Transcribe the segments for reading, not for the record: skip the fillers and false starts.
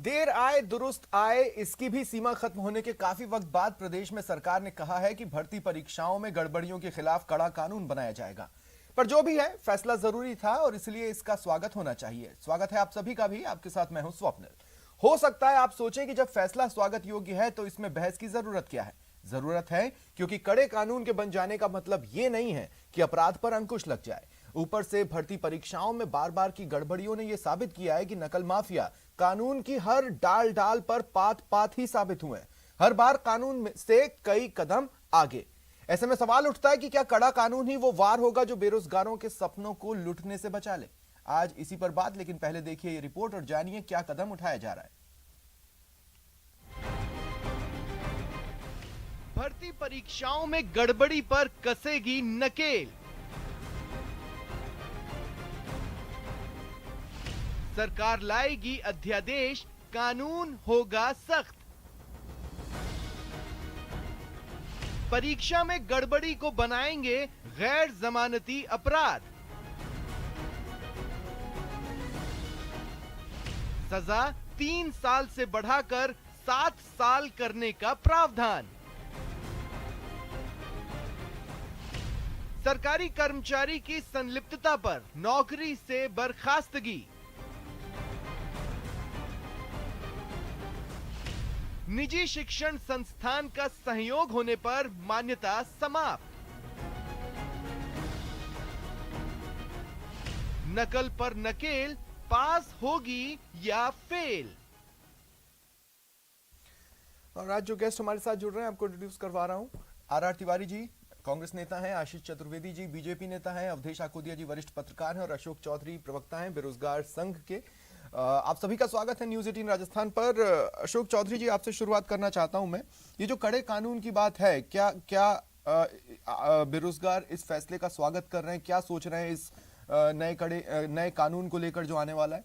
देर आए दुरुस्त आए, इसकी भी सीमा खत्म होने के काफी वक्त बाद प्रदेश में सरकार ने कहा है कि भर्ती परीक्षाओं में गड़बड़ियों के खिलाफ कड़ा कानून बनाया जाएगा। पर जो भी है, फैसला जरूरी था और इसलिए इसका स्वागत होना चाहिए। स्वागत है आप सभी का भी। आपके साथ मैं हूं स्वप्निल। हो सकता है आप सोचें कि जब फैसला स्वागत योग्य है तो इसमें बहस की जरूरत क्या है। जरूरत है क्योंकि कड़े कानून के बन जाने का मतलब यह नहीं है कि अपराध पर अंकुश लग जाए। ऊपर से भर्ती परीक्षाओं में बार बार की गड़बड़ियों ने यह साबित किया है कि नकल माफिया कानून की हर डाल डाल पर पात पात ही साबित हुए हैं, हर बार कानून से कई कदम आगे। ऐसे में सवाल उठता है कि क्या कड़ा कानून ही वो वार होगा जो बेरोजगारों के सपनों को लुटने से बचा ले। आज इसी पर बात, लेकिन पहले देखिए ये रिपोर्ट और जानिए क्या कदम उठाया जा रहा है। भर्ती परीक्षाओं में गड़बड़ी पर कसेगी नकेल। सरकार लाएगी अध्यादेश, कानून होगा सख्त। परीक्षा में गड़बड़ी को बनाएंगे गैर जमानती अपराध। सजा 3 साल से बढ़ाकर 7 साल करने का प्रावधान। सरकारी कर्मचारी की संलिप्तता पर नौकरी से बर्खास्तगी। निजी शिक्षण संस्थान का सहयोग होने पर मान्यता समाप्त। नकल पर नकेल, पास होगी या फेल। और आज जो गेस्ट हमारे साथ जुड़ रहे हैं आपको इंट्रोड्यूस करवा रहा हूं। आर तिवारी जी कांग्रेस नेता हैं, आशीष चतुर्वेदी जी बीजेपी नेता हैं, अवधेश आकोदिया जी वरिष्ठ पत्रकार हैं और अशोक चौधरी प्रवक्ता हैं बेरोजगार संघ के। आप सभी का स्वागत है न्यूज 18 राजस्थान पर। अशोक चौधरी जी, आपसे शुरुआत करना चाहता हूं मैं। ये जो कड़े कानून की बात है, क्या बेरोजगार इस फैसले का स्वागत कर रहे हैं? क्या सोच रहे हैं इस नए कानून को लेकर जो आने वाला है?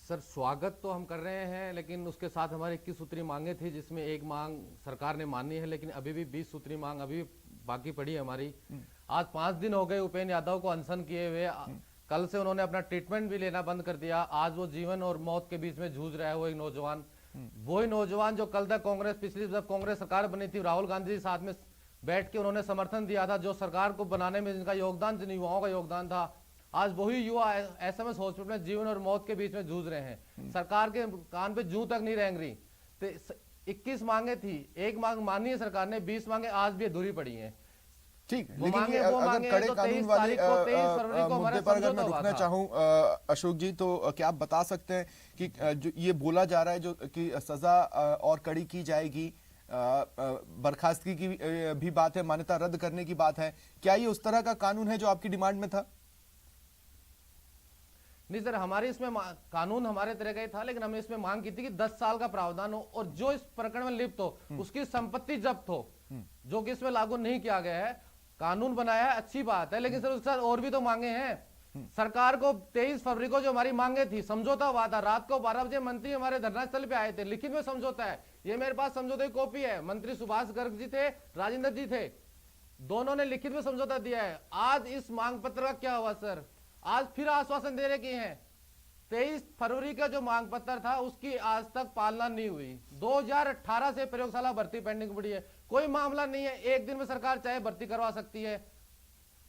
सर, स्वागत तो हम कर रहे हैं, लेकिन उसके साथ हमारी 21 सूत्री मांगे थी, जिसमें एक मांग सरकार ने मानी है, लेकिन अभी भी 20 सूत्री मांग अभी बाकी पड़ी है हमारी। आज 5 दिन हो गए उपेंद्र यादव को अनशन किए हुए। कल से उन्होंने अपना ट्रीटमेंट भी लेना बंद कर दिया। आज वो जीवन और मौत के बीच में जूझ रहा है। वो एक नौजवान, वही नौजवान जो कल तक पिछली जब कांग्रेस सरकार बनी थी, राहुल गांधी जी साथ में बैठ के उन्होंने समर्थन दिया था, जो सरकार को बनाने में जिनका योगदान, जिन युवाओं का योगदान था, आज वही युवा एसएमएस हॉस्पिटल में जीवन और मौत के बीच में जूझ रहे हैं। सरकार के कान पे जूं तक नहीं रेंग रही। तो 21 मांगे थी, एक मांग मानी है सरकार ने, 20 मांगे आज भी अधूरी पड़ी हैं। ठीक, लेकिन ये अगर कड़े कानून वाले मुद्दे पर अगर मैं रुकना चाहूं अशोक जी, तो क्या आप बता सकते हैं कि जो ये बोला जा रहा है जो कि सजा और कड़ी की जाएगी, बर्खास्तगी की भी बात है, मान्यता रद्द करने की बात है, क्या ये उस तरह का कानून है जो आपकी डिमांड में था? नहीं सर, हमारे इसमें कानून हमारे तरह का ही था, लेकिन हमने इसमें मांग की थी कि 10 साल का प्रावधान हो और जो इस प्रकरण में लिप्त हो उसकी संपत्ति जब्त हो, जो कि इसमें लागू नहीं किया गया है। कानून बनाया है, अच्छी बात है, लेकिन सर उसके साथ और भी तो मांगे हैं। सरकार को 23 फरवरी को जो हमारी मांगे थी, समझौता हुआ था। रात को 12 बजे मंत्री हमारे धरना स्थल पे आए थे, लिखित में समझौता है। ये मेरे पास समझौते की कॉपी है। मंत्री सुभाष गर्ग जी थे, राजेंद्र जी थे, दोनों ने लिखित में समझौता दिया है। आज इस मांग पत्र का क्या हुआ सर? आज फिर आश्वासन दे रहे कि हैं 23 फरवरी का जो मांग पत्र था उसकी आज तक पालना नहीं हुई। 2018 से प्रयोगशाला भर्ती पेंडिंग पड़ी है, कोई मामला नहीं है। एक दिन में सरकार चाहे भर्ती करवा सकती है।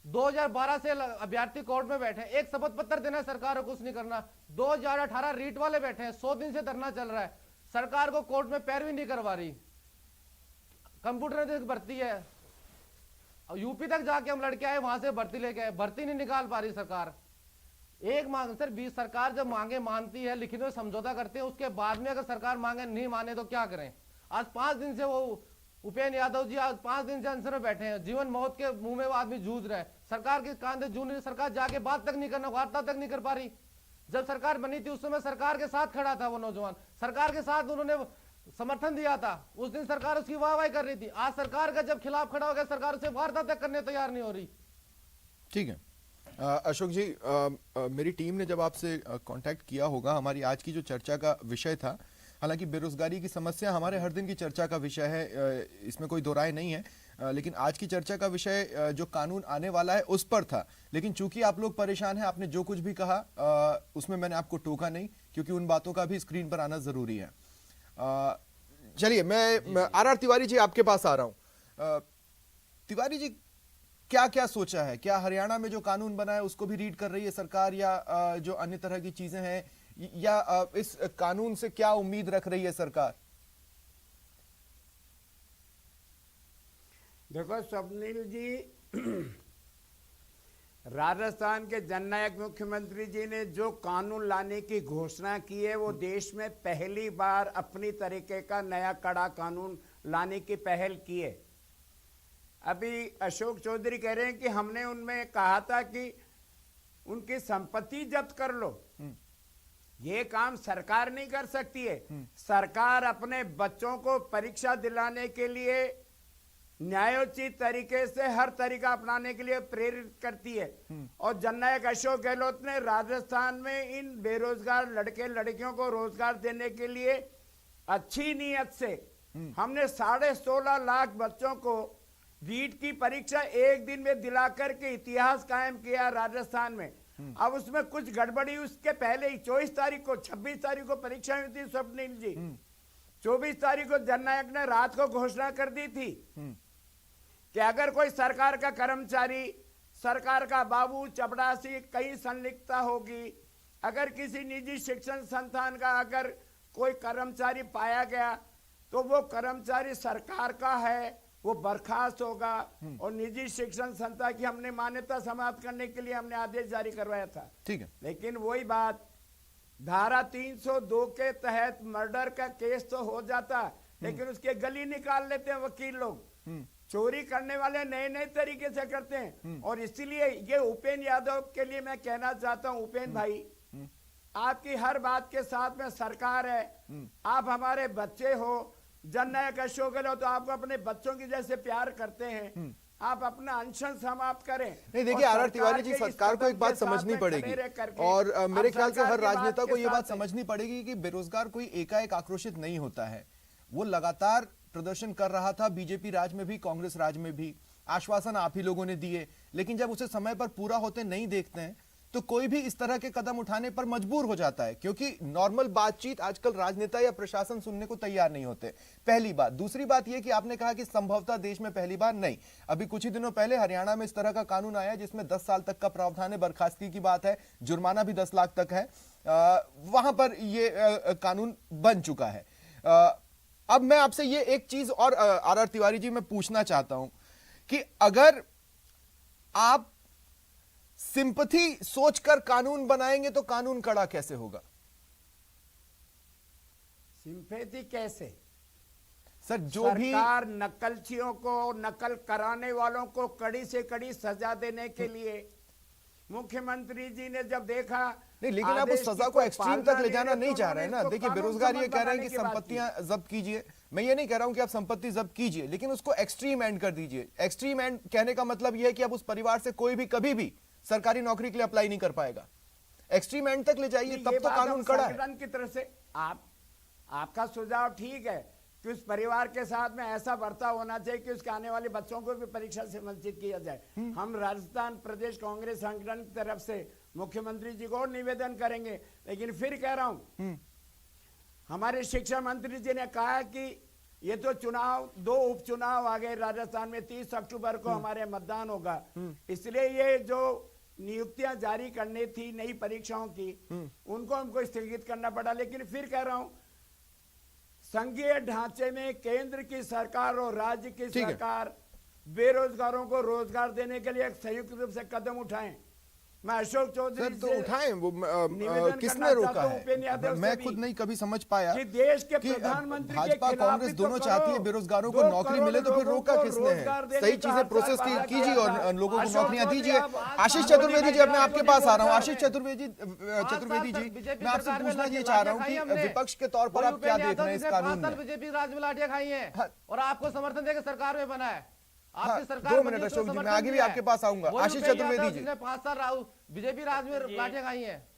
2012 से अभ्यर्थी कोर्ट में बैठे हैं, एक शपथ पत्र देना सरकार को कुछ नहीं करना। 2018 रीट वाले बैठे हैं, 100 दिन से धरना चल रहा है, सरकार को कोर्ट में पैरवी नहीं करवा रही। कंप्यूटर भर्ती है, यूपी तक जाके हम लड़के आए, वहां से भर्ती लेके आए, भर्ती नहीं निकाल पा रही सरकार। एक मांग सर, 20 सरकार जब मांगे मानती है, लिखित में समझौता करते हैं, उसके बाद में अगर सरकार मांगे नहीं माने तो क्या करें? आज 5 दिन से वो उपेंद्र यादव जी आज 5 दिन से अनशन में बैठे हैं, जीवन मौत के मुंह में वो आदमी जूझ रहा है। सरकार के कान से जूझ रही, सरकार जाके बात तक नहीं करना, वार्ता तक नहीं कर पा रही। जब सरकार बनी थी उस समय सरकार के साथ खड़ा था वो नौजवान, सरकार के साथ उन्होंने समर्थन दिया था, उस दिन सरकार उसकी वाहवाही कर रही थी। आज सरकार का जब खिलाफ खड़ा हो गया, सरकार उसे वार्ता तक करने तैयार नहीं हो रही। ठीक है अशोक जी, मेरी टीम ने जब आपसे कांटेक्ट किया होगा, हमारी आज की जो चर्चा का विषय था, हालांकि बेरोजगारी की समस्या हमारे हर दिन की चर्चा का विषय है, इसमें कोई दो राय नहीं है, लेकिन आज की चर्चा का विषय जो कानून आने वाला है उस पर था। लेकिन चूंकि आप लोग परेशान हैं, आपने जो कुछ भी कहा उसमें मैंने आपको टोका नहीं, क्योंकि उन बातों का भी स्क्रीन पर आना जरूरी है। चलिए, मैं आर तिवारी जी आपके पास आ रहा हूं। तिवारी जी, क्या क्या सोचा है? क्या हरियाणा में जो कानून बना है उसको भी रीड कर रही है सरकार, या जो अन्य तरह की चीजें हैं, या इस कानून से क्या उम्मीद रख रही है सरकार? देखो स्वप्निल जी, राजस्थान के जननायक मुख्यमंत्री जी ने जो कानून लाने की घोषणा की है, वो देश में पहली बार अपनी तरीके का नया कड़ा कानून लाने की पहल की है। अभी अशोक चौधरी कह रहे हैं कि हमने उनमें कहा था कि उनकी संपत्ति जब्त कर लो। ये काम सरकार नहीं कर सकती है। सरकार अपने बच्चों को परीक्षा दिलाने के लिए न्यायोचित तरीके से हर तरीका अपनाने के लिए प्रेरित करती है। और जननायक अशोक गहलोत ने राजस्थान में इन बेरोजगार लड़के लड़कियों को रोजगार देने के लिए अच्छी नीयत से हमने 16.5 लाख बच्चों को रीट की परीक्षा एक दिन में दिला करके इतिहास कायम किया राजस्थान में। अब उसमें कुछ गड़बड़ी, उसके पहले ही 24 तारीख को 26 तारीख को परीक्षा हुई थी स्वप्निल जी। 24 तारीख को जननायक ने रात को घोषणा कर दी थी कि अगर कोई सरकार का कर्मचारी, सरकार का बाबू, चपड़ासी कहीं संलिप्तता होगी, अगर किसी निजी शिक्षण संस्थान का अगर कोई कर्मचारी पाया गया तो वो कर्मचारी सरकार का है, वो बर्खास्त होगा। और निजी शिक्षण संस्था की हमने मान्यता समाप्त करने के लिए हमने आदेश जारी करवाया था। ठीक है, लेकिन वही बात, धारा 302 के तहत मर्डर का केस तो हो जाता, लेकिन उसके गली निकाल लेते हैं वकील लोग। चोरी करने वाले नए नए तरीके से करते हैं। और इसीलिए ये उपेंद्र यादव के लिए मैं कहना चाहता हूं, उपेंद्र भाई, आपकी हर बात के साथ में सरकार है। आप हमारे बच्चे हो, जननायक अशोक गहलोत तो आपको अपने बच्चों की जैसे प्यार करते हैं। आप अपना अनशन समाप्त करें। नहीं, देखिए आर तिवारी जी, सरकार को एक बात समझनी पड़ेगी, और मेरे ख्याल से हर राजनेता को यह बात समझनी पड़ेगी कि बेरोजगार कोई एकाएक आक्रोशित नहीं होता है। वो लगातार प्रदर्शन कर रहा था, बीजेपी राज में भी, कांग्रेस राज में भी। आश्वासन आप ही लोगों ने दिए, लेकिन जब उसे समय पर पूरा होते नहीं देखते हैं तो कोई भी इस तरह के कदम उठाने पर मजबूर हो जाता है, क्योंकि नॉर्मल बातचीत आजकल राजनेता या प्रशासन सुनने को तैयार नहीं होते। पहली बात। दूसरी बात यह कि आपने कहा कि संभवतः देश में पहली बार नहीं, अभी कुछ ही दिनों पहले हरियाणा में इस तरह का कानून आया जिसमें 10 साल तक का प्रावधान है, बर्खास्तगी की बात है, जुर्माना भी 10 लाख तक है। वहां पर यह कानून बन चुका है। अब मैं आपसे ये एक चीज और आर तिवारी जी मैं पूछना चाहता हूं कि अगर आप सिंपैथी सोचकर कानून बनाएंगे तो कानून कड़ा कैसे होगा? सिंपैथी कैसे? सर, जो भी सरकार नकलचियों को, नकल कराने वालों को कड़ी से कड़ी सजा देने के लिए मुख्यमंत्री जी ने जब देखा, नहीं, लेकिन आप उस सजा को एक्सट्रीम तक ले जाना नहीं चाह रहे हैं ना। देखिए, बेरोजगार ये कह रहे हैं कि संपत्तियां जब्त कीजिए। मैं ये नहीं कह रहा हूं कि आप संपत्ति जब्त कीजिए, लेकिन उसको एक्सट्रीम एंड कर दीजिए। एक्सट्रीम एंड कहने का मतलब यह है कि अब उस परिवार से कोई भी कभी भी सरकारी नौकरी के लिए अप्लाई नहीं कर पाएगा। एक्सट्रीम एंड तक ले जाइए, तब तो कानून कड़ा है। संगठन की तरफ से आपका सुझाव ठीक है कि उस परिवार के साथ में ऐसा बर्ताव होना चाहिए कि उसके आने वाले बच्चों को भी परीक्षा से वंचित किया जाए। हम राजस्थान प्रदेश कांग्रेस संगठन की तरफ से मुख्यमंत्री जी को निवेदन करेंगे। लेकिन फिर कह रहा हूं, हमारे शिक्षा मंत्री जी ने कहा कि ये तो चुनाव, 2 उपचुनाव आ गए राजस्थान में, 30 अक्टूबर को हमारे मतदान होगा, इसलिए ये जो नियुक्तियां जारी करनी थी नई परीक्षाओं की, उनको हमको स्थगित करना पड़ा। लेकिन फिर कह रहा हूं, संघीय ढांचे में केंद्र की सरकार और राज्य की सरकार बेरोजगारों को रोजगार देने के लिए एक संयुक्त रूप से कदम उठाएं। मैं अशोक चौधरी तो उठाएं, वो किसने रोका है? मैं खुद नहीं कभी समझ पाया कि देश के प्रधानमंत्री भाजपा कांग्रेस दोनों चाहती है बेरोजगारों को नौकरी मिले, तो फिर रोका किसने है? सही चीजें प्रोसेस कीजिए और लोगों को नौकरियां दीजिए। आशीष चतुर्वेदी जी, अब मैं आपके पास आ रहा हूँ। आशीष चतुर्वेदी जी, मैं आपसे पूछना ये चाह रहा हूँ कि विपक्ष के तौर पर आप क्या देख रहे हैं इस कानून में? बीजेपी राज में लाठियां खाई है और आपको समर्थन देकर सरकार में बना है। हाँ, 2 मिनट अशोक जी, मैं आगे भी आपके पास आऊंगा। आशीष चतुर्वेदी जी, 5 साल राहुल बीजेपी राज में लाठियां खाई हैं,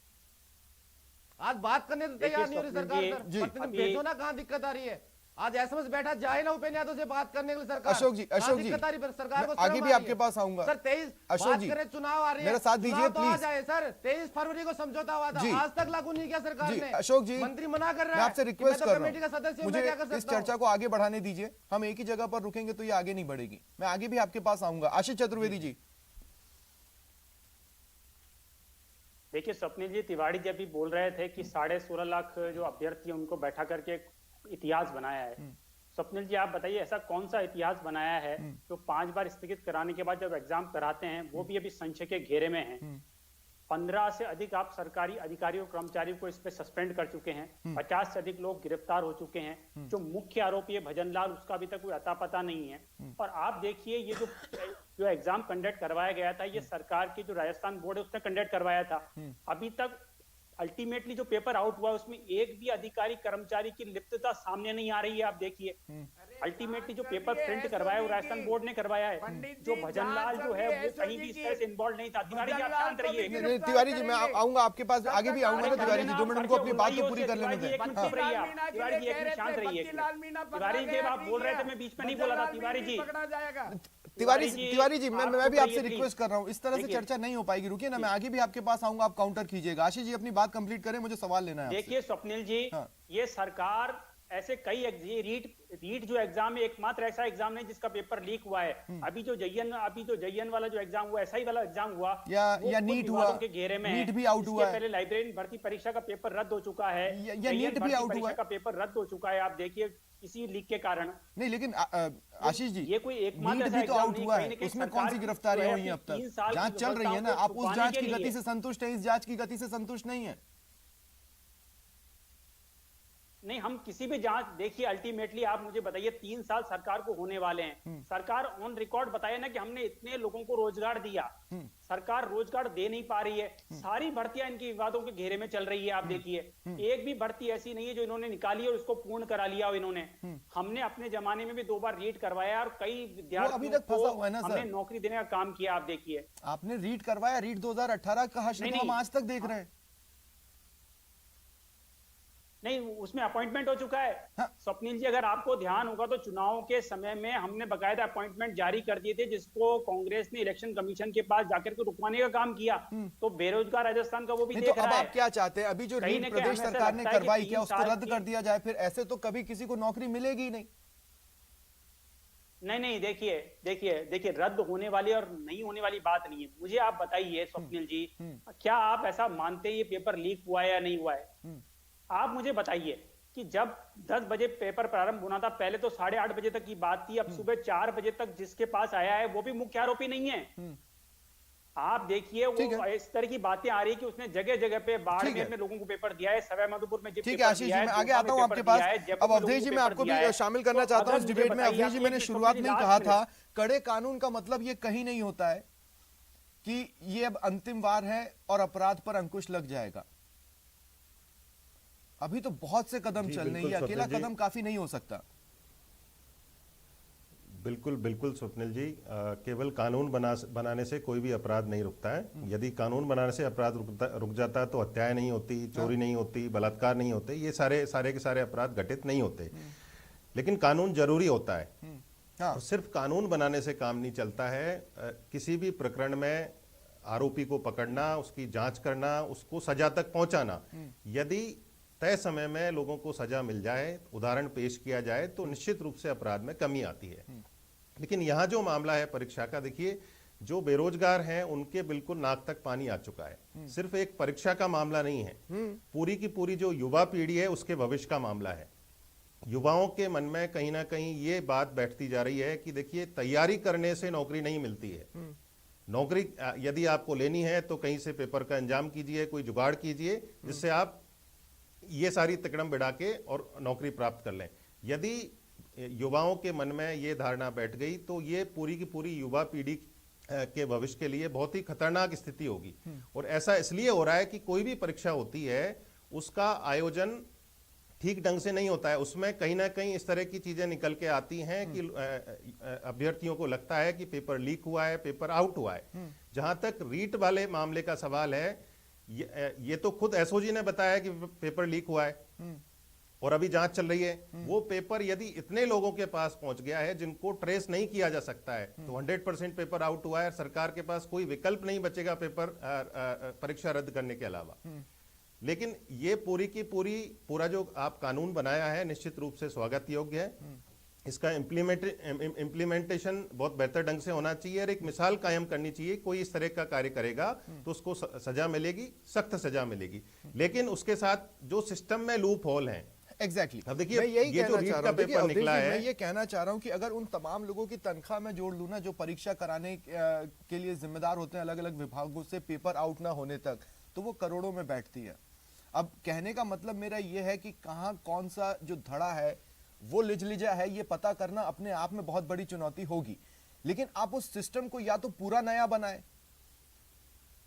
आज बात करने तो तैयार नहीं हो रही सरकार। भेजो ना, कहां दिक्कत आ रही है? आज एसएमएस बैठा जाए ना उपेंद्र यादव से बात करने के लिए सरकार। अशोक जी सरकार को आगे भी आपके पास आऊंगा सर। 23 अशोक जी चुनाव आ रहे हैं, मेरा साथ दीजिए तो आ प्लीज जाए सर। 23 फरवरी को समझौता हुआ था, आज तक लागू नहीं किया सरकार ने। अशोक जी मंत्री मना कर रहा है। मैं आपसे रिक्वेस्ट कर कमेटी का सदस्य मुझे क्या कर इस सकता हूं? चर्चा को आगे बढ़ाने दीजिए। हम एक ही जगह पर रुकेंगे तो ये आगे नहीं बढ़ेगी। मैं आगे भी आपके पास आऊंगा। आशीष चतुर्वेदी जी। देखिए स्वप्निल जी, तिवारी जब भी बोल रहे थे कि 16.5 लाख जो अभ्यर्थी हैं उनको बैठा करके इतिहास बनाया है। स्वप्निल जी आप बताइए ऐसा कौन सा इतिहास बनाया है जो 5 बार स्थगित कराने के बाद जब एग्जाम कराते हैं वो भी अभी संशय के घेरे में हैं। 15 से अधिक आप सरकारी अधिकारियों कर्मचारियों को इस पे सस्पेंड कर चुके हैं। 50 से अधिक लोग गिरफ्तार हो चुके हैं। जो मुख्य आरोपी है भजनलाल, उसका अभी तक कोई अता पता नहीं है। और आप देखिए ये जो एग्जाम कंडक्ट करवाया गया था, ये सरकार की जो राजस्थान बोर्ड है उसने कंडक्ट करवाया था। अभी तक अल्टीमेटली जो पेपर आउट हुआ उसमें एक भी अधिकारी कर्मचारी की लिप्तता सामने नहीं आ रही है। आप देखिए अल्टीमेटली जो पेपर प्रिंट करवाया वो राजस्थान बोर्ड ने करवाया है। जो भजनलाल जो है वो कहीं भी इस तरह से इन्वॉल्व नहीं था। तिवारी जी आप शांत रहिए। तिवारी जी मैं आऊंगा आपके पास, आगे भी आऊंगा ना तिवारी जी। 2 मिनट को अपनी बात तो पूरी कर लेने दें। तिवारी जी एक मिनट शांत रहिए। तिवारी जी आप बोल रहे थे, मैं बीच में नहीं बोला था। तिवारी जी तिवारी जी मैं भी आपसे रिक्वेस्ट कर रहा हूँ, इस तरह से चर्चा नहीं हो पाएगी। रुकिए ना, मैं आगे भी आपके पास आऊंगा, आप काउंटर कीजिएगा। आशीष जी अपनी बात कंप्लीट करें, मुझे सवाल लेना है। देखिए स्वप्निल जी, ये सरकार ऐसे कई रीट जो एग्जाम है एकमात्र ऐसा एग्जाम नहीं जिसका पेपर लीक हुआ है। अभी जो जयन वाला जो एग्जाम हुआ, ऐसा ही वाला एग्जाम हुआ या नीट हुआ के घेरे में, नीट भी आउट हुआ है। पहले लाइब्रेरी भर्ती परीक्षा का पेपर रद्द हो चुका है, या नीट भी आउट हुआ का पेपर रद्द हो चुका है। आप देखिए इसी लीक के कारण। नहीं लेकिन आशीष जी ये कोई एकमात्र नीट भी तो आउट हुआ है, उसमें कौन सी गिरफ्तारियां हुई हैं अब तक? जांच चल रही है ना, आप उस जांच की गति से संतुष्ट हैं, इस जांच की गति से संतुष्ट नहीं है? नहीं, हम किसी भी जांच, देखिए अल्टीमेटली आप मुझे बताइए 3 साल सरकार को होने वाले हैं। सरकार ऑन रिकॉर्ड बताए ना कि हमने इतने लोगों को रोजगार दिया। सरकार रोजगार दे नहीं पा रही है। सारी भर्तियां इनके विवादों के घेरे में चल रही है। आप देखिए एक भी भर्ती ऐसी नहीं है जो इन्होंने निकाली और उसको पूर्ण करा लिया हो इन्होंने। हमने अपने जमाने में भी 2 बार रीट करवाया और कई विद्यार्थियों अभी तक फंसा हुआ है ना सर। हमने नौकरी देने का काम किया। आप देखिए आपने रीट करवाया, रीट 2018 का हाशिया हम आज तक देख रहे हैं। नहीं, उसमें अपॉइंटमेंट हो चुका है। हाँ। स्वप्निल जी अगर आपको ध्यान होगा तो चुनाव के समय में हमने बकायदा अपॉइंटमेंट जारी कर दिए थे, जिसको कांग्रेस ने इलेक्शन कमीशन के पास जाकर के रुकवाने का काम किया। तो बेरोजगार राजस्थान का वो भी देख तो अब रहा आप है। क्या चाहते हैं? अभी जो रीट प्रदेश सरकार ने करवाई, क्या उसको रद्द कर दिया जाए? फिर ऐसे तो कभी किसी को नौकरी मिलेगी ही नहीं। नहीं, देखिए रद्द होने वाली और नहीं होने वाली बात नहीं है। मुझे आप बताइए स्वप्निल जी, क्या आप ऐसा मानते हैं ये पेपर लीक हुआ है या नहीं हुआ है? आप मुझे बताइए कि जब 10 बजे पेपर प्रारंभ होना था, पहले तो 8:30 बजे तक की बात थी। अब सुबह 4 बजे तक जिसके पास आया है वो भी मुख्य आरोपी नहीं है। आप देखिए वो इस तरह की बातें आ रही है कि उसने जगह जगह पे बाड़मेर में लोगों को पेपर दिया है, सवाई माधोपुर में ठीक है आशीष जी, मैं आगे आता हूं आपके पास। अब अवधेश जी मैं आपको भी शामिल करना चाहता हूं इस डिबेट में। अवधेश जी मैंने शुरुआत में कहा था कड़े कानून का मतलब ये कहीं नहीं होता है कि ये अब अंतिम वार है और अपराध पर अंकुश लग जाएगा। अभी तो बहुत से कदम चल रहे हैं, अकेला कदम काफी नहीं हो सकता। बिल्कुल स्वप्निल जी, केवल कानून बनाने से कोई भी अपराध नहीं रुकता है। यदि कानून बनाने से अपराध रुक जाता तो हत्याएं नहीं होती, चोरी नहीं होती, बलात्कार नहीं होते, ये सारे के सारे अपराध घटित नहीं होते। लेकिन कानून जरूरी होता है। और सिर्फ कानून बनाने से काम नहीं चलता है। किसी भी प्रकरण में आरोपी को पकड़ना, उसकी जांच करना, उसको सजा तक पहुंचाना, यदि तय समय में लोगों को सजा मिल जाए, उदाहरण पेश किया जाए, तो निश्चित रूप से अपराध में कमी आती है। लेकिन यहाँ जो मामला है परीक्षा का, देखिए जो बेरोजगार हैं उनके बिल्कुल नाक तक पानी आ चुका है। सिर्फ एक परीक्षा का मामला नहीं है, पूरी की पूरी जो युवा पीढ़ी है उसके भविष्य का मामला है। युवाओं के मन में कहीं ना कहीं ये बात बैठती जा रही है कि देखिए तैयारी करने से नौकरी नहीं मिलती है। नौकरी यदि आपको लेनी है तो कहीं से पेपर का इंतजाम कीजिए, कोई जुगाड़ कीजिए जिससे आप ये सारी तिकड़म बिड़ा के और नौकरी प्राप्त कर लें। यदि युवाओं के मन में ये धारणा बैठ गई तो ये पूरी की पूरी युवा पीढ़ी के भविष्य के लिए बहुत ही खतरनाक स्थिति होगी। और ऐसा इसलिए हो रहा है कि कोई भी परीक्षा होती है उसका आयोजन ठीक ढंग से नहीं होता है। उसमें कहीं ना कहीं इस तरह की चीजें निकल के आती हैं कि अभ्यर्थियों को लगता है कि पेपर लीक हुआ है, पेपर आउट हुआ है। जहां तक रीट वाले मामले का सवाल है, ये तो खुद एसओजी ने बताया कि पेपर लीक हुआ है। और अभी जांच चल रही है। वो पेपर यदि इतने लोगों के पास पहुंच गया है जिनको ट्रेस नहीं किया जा सकता है, तो 100% पेपर आउट हुआ है। सरकार के पास कोई विकल्प नहीं बचेगा पेपर परीक्षा रद्द करने के अलावा। लेकिन ये पूरी की पूरा जो आप कानून बनाया है निश्चित रूप से स्वागत योग्य है। इसका इम्प्लीमेंटेशन बहुत बेहतर ढंग से होना चाहिए और एक मिसाल कायम करनी चाहिए। कोई इस तरह का कार्य करेगा तो उसको सजा मिलेगी, सख्त सजा मिलेगी। लेकिन उसके साथ जो सिस्टम में लूप होल है, एग्जैक्टली अब देखिए, मैं यही ये जो कहना रीट चाह का रहा हूं। देखिए, पेपर अवधेश निकला जी, है, मैं ये कहना चाह रहा हूं कि अगर उन तमाम लोगों की तनख्वाह में जोड़ लूं ना जो परीक्षा कराने के लिए जिम्मेदार होते हैं अलग अलग विभागों से पेपर आउट ना होने तक, तो वो करोड़ों में बैठती है। अब कहने का मतलब मेरा ये है कि कहां कौन सा जो धड़ा है वो लिजलिजा है, ये पता करना अपने आप में बहुत बड़ी चुनौती होगी। लेकिन आप उस सिस्टम को या तो पूरा नया बनाए,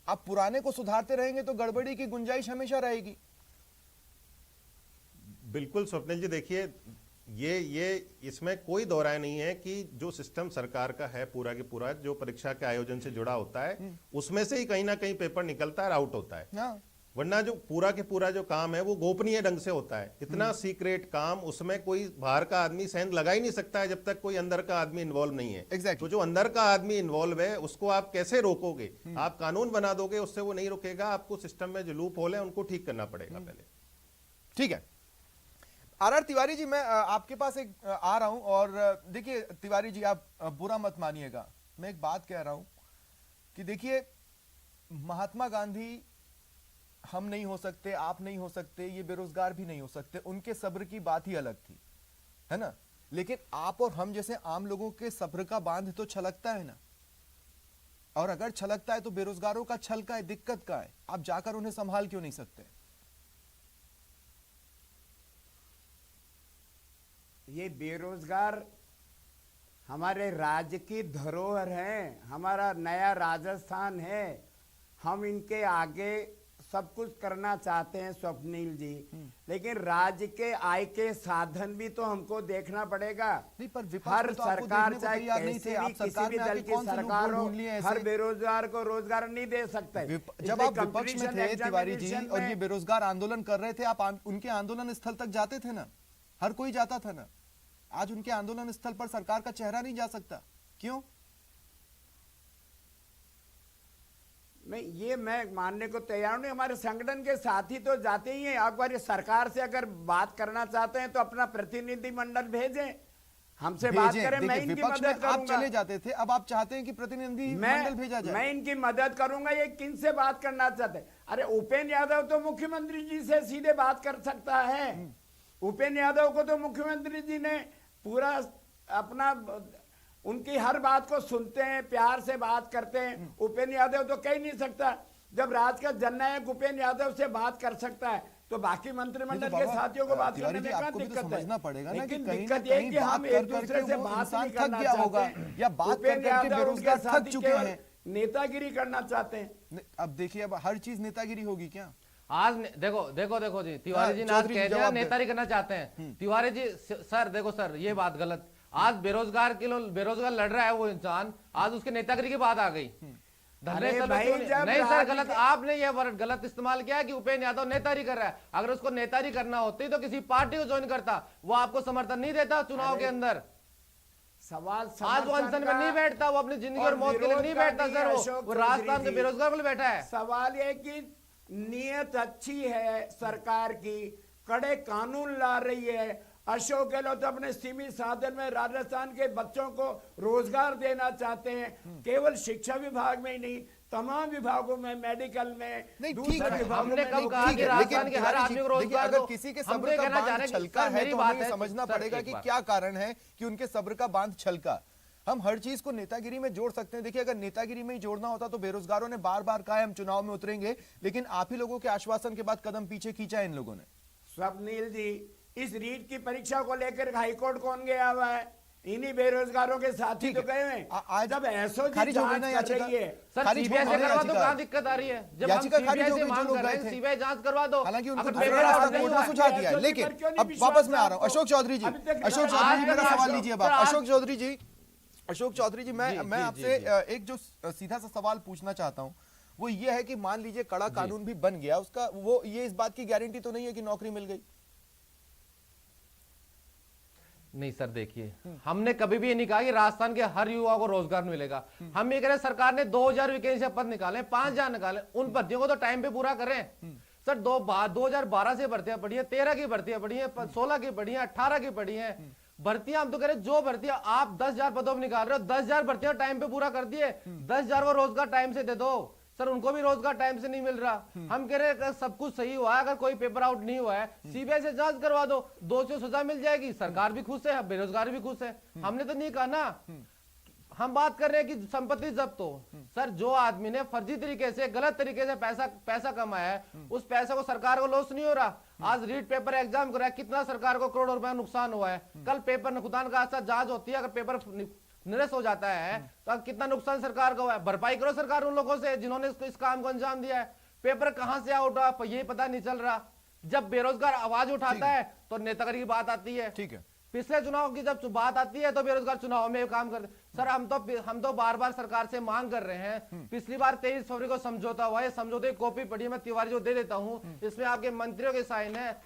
आप पुराने को सुधारते रहेंगे तो गड़बड़ी की गुंजाइश हमेशा रहेगी। बिल्कुल स्वप्निल जी, देखिए ये इसमें कोई दो राय नहीं है कि जो सिस्टम सरकार का है पूरा के पूरा जो परीक्षा के आयोजन से जुड़ा होता है उसमें से ही कहीं ना कहीं पेपर निकलता है और आउट होता है। हाँ। वरना जो पूरा के पूरा जो काम है वो गोपनीय ढंग से होता है। इतना सीक्रेट काम, उसमें कोई बाहर का आदमी सेंध लगा ही नहीं सकता है जब तक कोई अंदर का आदमी इन्वॉल्व नहीं है। Exactly. तो जो अंदर का आदमी इन्वॉल्व है उसको आप कैसे रोकोगे? आप कानून बना दोगे, उससे वो नहीं रुकेगा। आपको सिस्टम में जो लूप होल है उनको ठीक करना पड़ेगा पहले। ठीक है आर तिवारी जी, मैं आपके पास एक आ रहा हूं। और देखिए तिवारी जी, आप बुरा मत मानिएगा, मैं एक बात कह रहा हूं कि देखिए महात्मा गांधी हम नहीं हो सकते, आप नहीं हो सकते, ये बेरोजगार भी नहीं हो सकते, उनके सब्र की बात ही अलग थी, है ना। लेकिन आप और हम जैसे आम लोगों के सब्र का बांध तो छलकता है ना, और अगर छलकता है तो बेरोजगारों का छल का है, दिक्कत का है। आप जाकर उन्हें संभाल क्यों नहीं सकते? ये बेरोजगार हमारे राज्य की धरोहर है, हमारा नया राजस्थान है। हम इनके आगे सब कुछ करना चाहते हैं स्वप्निल जी, लेकिन राज्य के आय के साधन भी तो हमको देखना पड़ेगा। नहीं, पर विपक्ष हर में तो आपको सरकार देखने को चाहे तैयार नहीं कैसी थे। भी आप किसी सरकार भी में दल आके की कौन से सरकार लूपहोल हो, ढूंढ लिए ऐसे? हर बेरोजगार को रोजगार नहीं दे सकते। जब आप विपक्ष में थे तिवारी जी और ये बेरोजगार आंदोलन कर रहे थे, आप उनके आंदोलन स्थल तक जाते थे ना, हर कोई जाता था ना। आज उनके आंदोलन स्थल पर सरकार का चेहरा नहीं जा सकता, क्यों? नहीं, ये मैं मानने को तैयार नहीं। हमारे संगठन के साथी तो जाते ही हैं। एक बार सरकार से अगर बात करना चाहते हैं तो अपना प्रतिनिधि मंडल भेजें, हमसे बात करें। मैं इनकी विपक्ष में मदद आप करूंगा। चले जाते थे, अब आप चाहते हैं कि प्रतिनिधि मंडल भेजा जाए। मैं इनकी मदद करूंगा। ये किन से बात करना चाहते हैं? अरे उपेंद्र यादव तो मुख्यमंत्री जी से सीधे बात कर सकता है। उपेंद्र यादव को तो मुख्यमंत्री जी ने पूरा अपना, उनकी हर बात को सुनते हैं, प्यार से बात करते हैं। उपेंद्र यादव तो कह नहीं सकता। जब राज्य का जननायक उपेंद्र यादव से बात कर सकता है तो बाकी मंत्रिमंडल के साथियों को बात करने में क्या दिक्कत है? समझना पड़ेगा ना कि लेकिन कहीं दिक्कत ना ये कहीं कि हम एक दूसरे से वो बात इंसान नहीं थक करना गया होगा, चाहते या बात कर उपेंद्र करके यादव बेरोजगार उनके थक साथी चुके केवल हैं। नेतागिरी करना चाहते हैं। अब देखिए, अब हर चीज नेतागिरी होगी क्या? आज देखो देखो देखो जी, तिवारी जी ने आज चौधरी जी कह दिया जवाब दे। नेतारी करना चाहते हैं। तिवारी जी सर देखो सर, ये बात गलत। आज बेरोजगार के लोग, बेरोजगार लड़ रहा है वो इंसान, आज उसके नेतागिरी की बात आ गई। अरे धरने भाई, नहीं जब सर, राज्य गलत के- आपने ये वर्ड गलत इस्तेमाल किया है कि उपेंद्र यादव नेतारी कर रहा है। अगर उसको नेतारी करना होती तो किसी पार्टी को ज्वाइन करता, वो आपको समर्थन नहीं देता चुनाव के अंदर। सवाल आज वो अनशन में नहीं बैठता, वो अपनी जिंदगी और मौत के लिए नहीं बैठता सर, वो राजस्थान के बेरोजगार के लिए बैठा है। सवाल ये कि नीयत अच्छी है सरकार की, कड़े कानून ला रही है। अशोक गहलोत अपने सीमित साधन में राजस्थान के बच्चों को रोजगार देना चाहते हैं, केवल शिक्षा विभाग में ही नहीं, तमाम विभागों में, मेडिकल में, नहीं, ठीक दूसरे है। विभागों हमने में कब नहीं। कहा ठीक कि है, राजस्थान के हर तिवारी आदमी जी, को देखिए, रोजगार अगर दो। किसी के हम सब्र तो ये का कहना चाह बांध रहे हैं कि छलका सर, है मेरी तो बात हमें ये है, समझना सर, पड़ेगा एक कि बात। क्या कारण है कि उनके सब्र का बांध छलका। हम हर चीज को नेतागिरी में जोड़ सकते हैं। देखिए, अगर नेतागिरी में ही जोड़ना होता तो बेरोजगारों ने बार बार कहा हम चुनाव में उतरेंगे, लेकिन आप ही लोगों के आश्वासन के बाद कदम पीछे खींचा है इन लोगों ने। स्वप्निल जी, इस रीट की परीक्षा को लेकर हाईकोर्ट कौन गया हुआ है? इन्हीं बेरोजगारों के साथी ठीक तो है। गए हैं। आज जब एसओजी खारिज हो गई ना जांच कर याचिका? रही है, सर खारिज सीबीआई हो से गई करवा दो, याचिका? कहाँ दिक्कत आ रही है? जब हम याचिका खारिज सीबीआई हो से गई, जो मांग लोग कर रहे गए हैं, थे। सीबीआई जांच करवा दो। हालांकि उनको अगर दूसरा पेपर रास्ता आउट नहीं पूरा हुआ, सुझा दिया है। SOG लेकिन पर क्यों नहीं अब विश्वास वापस में आ रहा हूं, आपको? अशोक चौधरी जी, अभी तक अशोक आज चौधरी जी, मेरा मेरा सवाल अशोक- लीजिए। सर, आज- अशोक चौधरी जी, अशोक चौधरी जी, मैं जी, आपसे जी। एक जो सीधा सा सवाल पूछना चाहता हूं वो ये है कि मान लीजिए कड़ा कानून भी बन गया, उसका वो ये इस बात की गारंटी तो नहीं है कि नौकरी मिल गई। नहीं सर, देखिए हमने कभी भी ये नहीं कहा कि राजस्थान के हर युवा को रोजगार मिलेगा। हम ये कह रहे हैं सरकार ने 2000 वैकेंसी पद निकाले, 5000 निकाले, उन भर्तियों को तो टाइम पे पूरा करें। सर 2012 से भर्तियां पड़ी है, 13 की भर्तियां पड़ी है, 16 की पड़ी है, 18 की पड़ी है भर्तियां। हम तो कह रहे जो भर्तियां आप 10,000 पदों में निकाल रहे हो, 10,000 भर्तियां टाइम पे पूरा कर दिए, 10,000 को रोजगार टाइम से दे दो। सर उनको भी रोजगार टाइम से नहीं मिल रहा। हम कह रहे हैं अगर सब कुछ सही हुआ है, अगर कोई पेपर आउट नहीं हुआ है, सीबीआई से जांच करवा दो, दोषियों को सजा मिल जाएगी, सरकार भी खुश है, बेरोजगार भी खुश है। हमने तो नहीं कहा ना, हम बात कर रहे हैं कि संपत्ति जब्त हो। सर जो आदमी ने फर्जी तरीके से, गलत तरीके से पैसा कमाया है, उस पैसा को सरकार को लॉस नहीं हो रहा। आज रीट पेपर एग्जाम कराया, कितना सरकार को करोड़ों रुपया नुकसान हुआ है। कल पेपर खुदा का हादसा जांच होती है, अगर पेपर निरस्त हो जाता है तो कितना नुकसान सरकार को है। भरपाई करो सरकार उन लोगों से जिन्होंने इस काम को अंजाम दिया है। पेपर कहां से आउट हुआ ये पता नहीं चल रहा। जब बेरोजगार आवाज उठाता है तो नेतागिरी की बात आती है। ठीक है, पिछले चुनाव की जब बात आती है तो बेरोजगार चुनाव में काम करते। सर हम तो बार बार सरकार से मांग कर रहे हैं। पिछली बार 23 फरवरी को समझौता हुआ है, समझौते की कॉपी पड़ी है, मैं तिवारी जो दे देता हूं, इसमें आपके मंत्रियों के साइन है,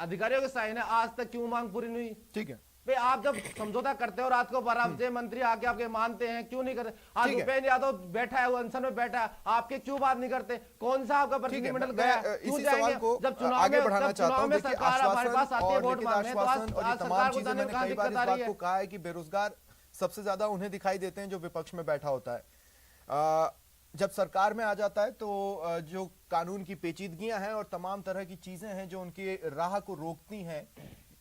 अधिकारियों के साइन है। आज तक क्यों मांग पूरी नहीं हुई? ठीक है भाई आप जब समझौता करते हो, रात को 12 बजे मंत्री आके आपके मानते हैं, क्यों नहीं करते? आज भूपेंद्र यादव बैठा है, वो अनशन में बैठा है, आपके क्यों बात नहीं करते? कौन सा आपका प्रतिनिधिमंडल गया? क्यों जाएंगे? जब चुनाव में सरकार हमारे पास आती है वोट मांगने, तो आज सरकार को जाने में कहां दिक्कत आ रही है? कहा है कि बेरोजगार सबसे ज्यादा उन्हें दिखाई देते हैं जो विपक्ष में बैठा होता है। जब सरकार में आ जाता है तो जो कानून की पेचीदगियां हैं और तमाम तरह की चीजें हैं जो उनकी राह को रोकती हैं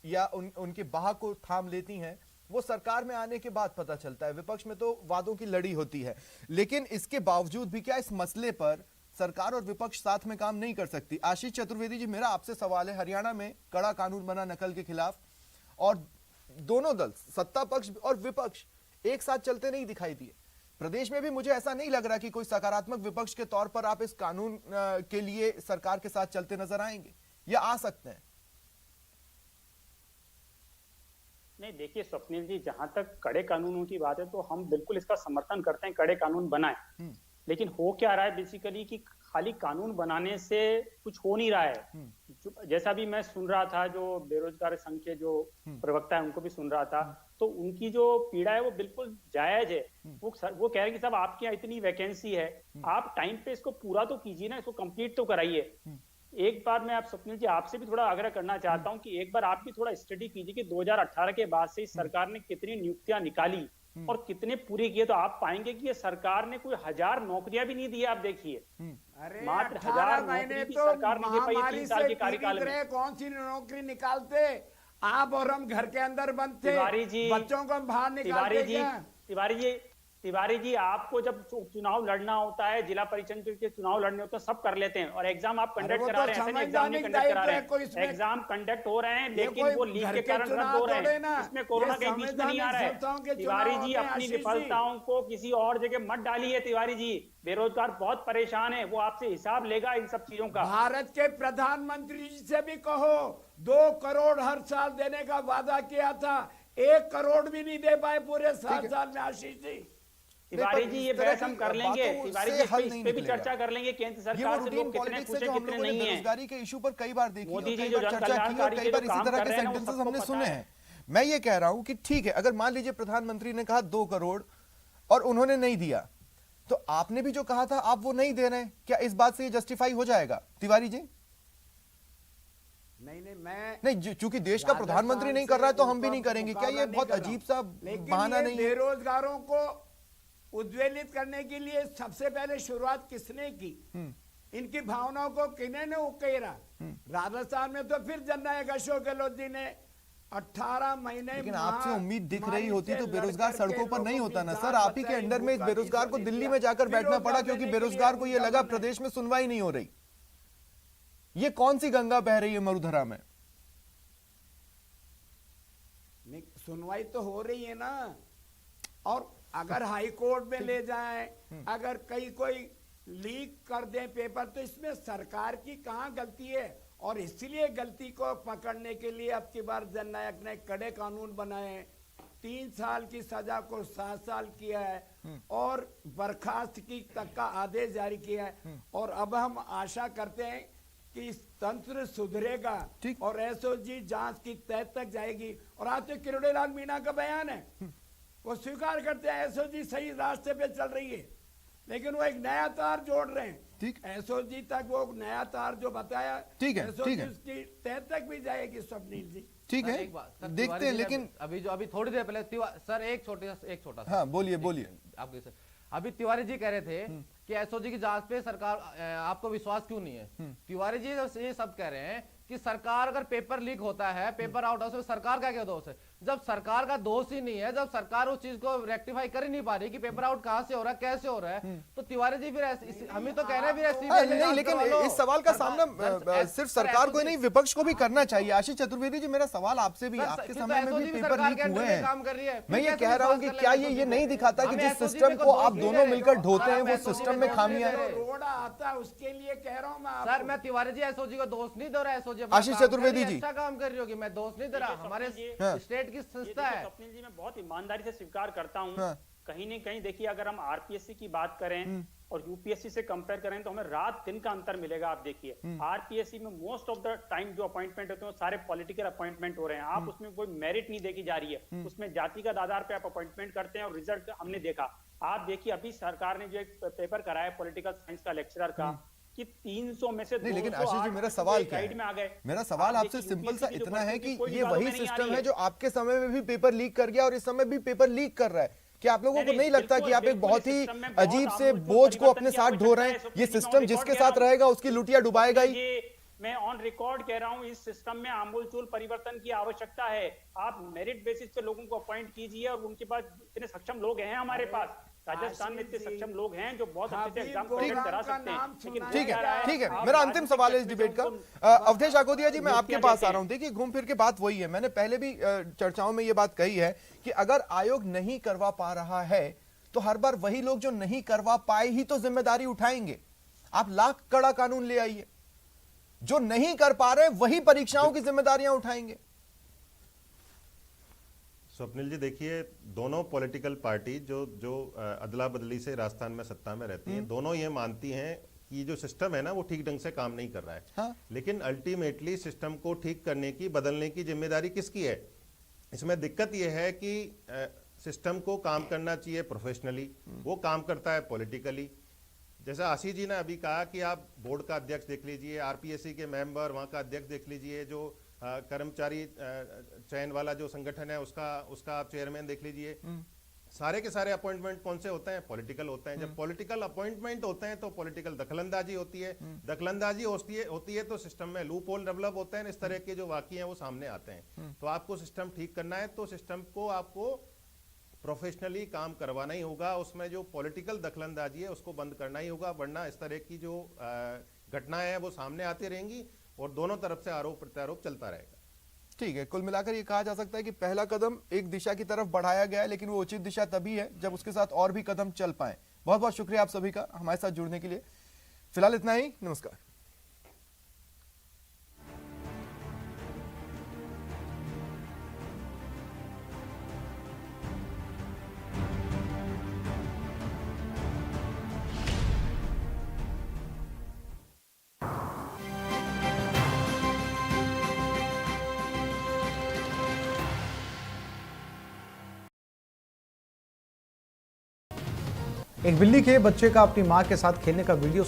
या उनके बाह को थाम लेती हैं, वो सरकार में आने के बाद पता चलता है। विपक्ष में तो वादों की लड़ी होती है, लेकिन इसके बावजूद भी क्या इस मसले पर सरकार और विपक्ष साथ में काम नहीं कर सकती? आशीष चतुर्वेदी जी, मेरा आपसे सवाल है, हरियाणा में कड़ा कानून बना नकल के खिलाफ और दोनों दल, सत्ता पक्ष और विपक्ष, एक साथ चलते नहीं दिखाई दिए। प्रदेश में भी मुझे ऐसा नहीं लग रहा कि कोई सकारात्मक विपक्ष के तौर पर आप इस कानून के लिए सरकार के साथ चलते नजर आएंगे या आ सकते हैं? नहीं, देखिए स्वप्निल जी, जहां तक कड़े कानूनों की बात है तो हम बिल्कुल इसका समर्थन करते हैं, कड़े कानून बनाए। लेकिन हो क्या रहा है बेसिकली कि खाली कानून बनाने से कुछ हो नहीं रहा है। जैसा भी मैं सुन रहा था, जो बेरोजगार संघ के जो प्रवक्ता है उनको भी सुन रहा था, तो उनकी जो पीड़ा है वो बिल्कुल जायज है। वो कह रहे हैं कि साहब आपके यहाँ इतनी वैकेंसी है, आप टाइम पे इसको पूरा तो कीजिए ना, इसको कंप्लीट तो कराइए। एक बार मैं आप स्वप्निल जी आपसे भी थोड़ा आग्रह करना चाहता हूं कि एक बार आप भी थोड़ा स्टडी कीजिए कि 2018 के बाद से इस सरकार ने कितनी नियुक्तियां निकाली और कितने पूरी किए, तो आप पाएंगे कि ये सरकार ने कोई 1000 नौकरियां भी नहीं दी। आप देखिए, मात्र 1000 महीने नौकरी तो सरकार ने दे पाई 3 साल के कार्यकाल में। कौन सी नौकरी निकालते? आप और हम घर के अंदर बंद थे, तिवारी जी, बच्चों को हम बाहर निकालते क्या? तिवारी जी, आपको जब चुनाव लड़ना होता है, जिला परिषद के चुनाव लड़ने होते हैं, सब कर लेते हैं। और एग्जाम आप कंडक्ट करा रहे हैं, ऐसा नहीं एग्जाम नहीं कंडक्ट करा रहे हैं, एग्जाम कंडक्ट हो रहे हैं, लेकिन वो लीक के कारण रद्द हो रहे हैं। इसमें कोरोना के बीच में नहीं आ रहा है। तिवारी जी, अपनी विफलताओं को किसी और जगह मत डालिए। तिवारी जी, बेरोजगार बहुत परेशान है, वो आपसे हिसाब लेगा इन सब चीजों का। भारत के प्रधानमंत्री जी से भी कहो, 2 करोड़ हर साल देने का वादा किया था, 1 करोड़ भी नहीं दे पाए पूरे 7 साल में। आशीष जी, तिवारी जी, ये बहस हम कर लेंगे, तिवारी जी इस पे भी चर्चा कर लेंगे, केंद्र सरकार से लोग कितने खुश हैं कितने नहीं हैं। बेरोजगारी के इशू पर कई बार देखी, मोदी जी कई जो बार चर्चा की और कई बार इसी तरह के सेंटेंसेस हमने सुने हैं। मैं ये कह रहा हूं कि ठीक है, अगर मान लीजिए प्रधानमंत्री ने कहा 2 करोड़ और उन्होंने नहीं दिया, तो आपने भी जो कहा था आप वो नहीं दे रहे हैं, क्या इस बात से ये जस्टिफाई हो जाएगा? तिवारी जी, नहीं, चूंकि देश का प्रधानमंत्री नहीं कर रहा है तो हम भी नहीं करेंगे, क्या ये बहुत अजीब सा बहाना नहीं है? बेरोजगारों को उद्वेलित करने के लिए सबसे पहले शुरुआत किसने की? इनकी भावनाओं को किन्होंने उकेरा? राजस्थान में तो फिर जननायक अशोक गहलोत जी ने 18 महीने। लेकिन आपसे उम्मीद दिख रही होती तो बेरोजगार सड़कों पर नहीं होता ना सर। आप ही के अंडर में इस बेरोजगार को दिल्ली में जाकर बैठना पड़ा क्योंकि बेरोजगार को यह लगा प्रदेश में सुनवाई नहीं हो रही। ये कौन सी गंगा बह रही है मरुधरा में? सुनवाई तो हो रही है ना। और अगर हाई कोर्ट में ले जाएं, अगर कोई लीक कर दें पेपर, तो इसमें सरकार की कहां गलती है? और इसलिए गलती को पकड़ने के लिए अब की बार जननायक ने कड़े कानून बनाए, 3 साल की सजा को 7 साल किया है और बर्खास्त की तक का आदेश जारी किया है। और अब हम आशा करते हैं कि तंत्र सुधरेगा ठीक। और एसओजी जांच की तह तक जाएगी। और आज तो किरोड़ीलाल मीणा का बयान है, वो स्वीकार करते हैं एसओजी सही रास्ते पे चल रही है, लेकिन वो एक नया तार जोड़ रहे हैं। ठीक। एसओजी तक वो नया तार जो बताया, ठीक है, एसओजी ठीक है। उसकी तह तक भी जाएगी स्वप्निल जी। ठीक है, एक बात, सर, देखते तिवारी हैं। जी ने लेकिन अभी थोड़ी देर पहले सर एक छोटा सा हाँ, बोलिए बोलिए। आपके सर अभी तिवारी जी कह रहे थे कि एसओजी की जांच पे सरकार आपको विश्वास क्यों नहीं है। तिवारी जी ये सब कह रहे हैं कि सरकार अगर पेपर लीक होता है, पेपर आउट है, उसमें सरकार का क्या दोष है? जब सरकार का दोष ही नहीं है, जब सरकार उस चीज को रेक्टिफाई कर ही नहीं पा रही कि पेपर आउट कहां से हो रहा है, कैसे हो रहा है, तो तिवारी जी फिर हम ही तो कह रहे हैं फिर हाँ, नहीं, लेकिन इस सवाल का सामना सिर्फ सरकार को ही नहीं, विपक्ष को भी करना चाहिए। आशीष चतुर्वेदी जी, मेरा सवाल आपसे भी, आपके समय में भी पेपर लीक हुए हैं, काम कर रही है। मैं ये कह रहा हूँ कि क्या ये नहीं दिखाता कि जिस सिस्टम को आप दोनों मिलकर ढोते हैं वो सिस्टम में खामियां हैं? रोड़ा आता है उसके लिए कह रहा हूँ मैं सर आपको। मैं तिवारी जी एसओजी को दोष नहीं दे रहा, एसओजी अपना आशीष काम कर चतुर्वेदी रही है, जी। अच्छा काम कर रही होगी, मैं दोष नहीं दे रहा। देखिए, हमारे स्वप्निल जी, हाँ। स्टेट की ये संस्था देखिए है। स्वप्निल जी, मैं बहुत ईमानदारी से स्वीकार करता हूँ। हाँ। कहीं न कहीं देखिए, अगर हम आरपीएससी की बात करें और यूपीएससी से कंपेयर करें तो हमें रात दिन का अंतर मिलेगा। आप देखिए आरपीएससी में मोस्ट ऑफ द टाइम जो अपॉइंटमेंट होते हैं वो सारे पॉलिटिकल अपॉइंटमेंट हो रहे हैं। आप उसमें कोई मेरिट नहीं देखी जा रही है, उसमें जातिगत आधार पे आप अपॉइंटमेंट करते हैं और रिजल्ट हमने देखा। आप देखिए अभी सरकार ने जो एक पेपर कराया पॉलिटिकल साइंस का लेक्चरर का कि 300 में से नहीं, लेकिन 208 आशीष जी, मेरा सवाल क्या गाइड में आ गए। है? मेरा सवाल आप आपसे देखिए, सिंपल सा UPSC की जो इतना है भर्ती कि कोई ये बातों वही में नहीं आ सिस्टम रही है जो आपके समय में भी पेपर लीक कर गया और इस समय भी पेपर लीक कर रहा है। क्या आप लोगों को नहीं, नहीं लगता कि आप एक बिल्कुल बहुत ही सिस्टम में बहुत अजीब से आमूल बोझ को अपने परिवर्तन की साथ ढो रहे हैं? आवश्यकता है। ये इसमें सिस्टम मैं जिसके रिकॉर्ड साथ कह रहा हूं। रहेगा उसकी लुटिया डुबाएगा ही। ये मैं ऑन रिकॉर्ड कह रहा हूं, इस सिस्टम में आमूलचूल परिवर्तन की आवश्यकता है। आप मेरिट बेसिस पे लोगों को अपॉइंट कीजिए और उनके पास इतने सक्षम लोग हैं हमारे पास। राजस्थान में इतने सक्षम लोग हैं जो बहुत अच्छे से एग्जाम कंडक्ट करा सकते हैं। लेकिन ठीक क्या रहा है, ठीक है। आप मेरा अंतिम राजनीतिक सवाल है इस चक्र डिबेट से का। उनको अवधेश आकोदिया जी, मैं आपके नियुक्तियां पास देते आ रहा हूं। देखिए, घूम फिर के बात वही है, मैंने पहले भी चर्चाओं में ये बात कही है कि अगर आयोग नहीं करवा पा रहा है तो हर बार वही लोग जो नहीं करवा पाए ही तो जिम्मेदारी उठाएंगे। आप लाख कड़ा कानून ले आइए, जो नहीं कर पा रहे वही परीक्षाओं की जिम्मेदारियां उठाएंगे। स्वप्निल जी, देखिए, दोनों पॉलिटिकल पार्टी जो अदला बदली से राजस्थान में सत्ता में रहती हैं, दोनों ये मानती हैं कि जो सिस्टम है ना वो ठीक ढंग से काम नहीं कर रहा है। हाँ। लेकिन अल्टीमेटली सिस्टम को ठीक करने की, बदलने की जिम्मेदारी किसकी है? इसमें दिक्कत यह है कि सिस्टम को काम करना चाहिए प्रोफेशनली, वो काम करता है पॉलिटिकली। जैसा आशीष जी ने अभी कहा कि आप बोर्ड का अध्यक्ष देख लीजिए, आरपीएससी के मेंबर, वहाँ का अध्यक्ष देख लीजिए, जो कर्मचारी चयन वाला जो संगठन है उसका आप चेयरमैन देख लीजिए। सारे के सारे अपॉइंटमेंट कौन से होते हैं? पॉलिटिकल होते हैं। जब पॉलिटिकल अपॉइंटमेंट होते हैं तो पॉलिटिकल दखलंदाजी होती है। दखलंदाजी होती है तो सिस्टम में लूप होल डेवलप होते हैं। इस तरह के जो वाकये हैं वो सामने आते हैं। तो आपको सिस्टम ठीक करना है तो सिस्टम को आपको प्रोफेशनली काम करवाना ही होगा। उसमें जो पॉलिटिकल दखलंदाजी है उसको बंद करना ही होगा, वरना इस तरह की जो घटनाएं हैं वो सामने आती रहेंगी और दोनों तरफ से आरोप प्रत्यारोप चलता रहेगा। ठीक है, कुल मिलाकर ये कहा जा सकता है कि पहला कदम एक दिशा की तरफ बढ़ाया गया है, लेकिन वो उचित दिशा तभी है जब उसके साथ और भी कदम चल पाए। बहुत बहुत शुक्रिया आप सभी का हमारे साथ जुड़ने के लिए। फिलहाल इतना ही, नमस्कार। एक बिल्ली के बच्चे का अपनी मां के साथ खेलने का वीडियो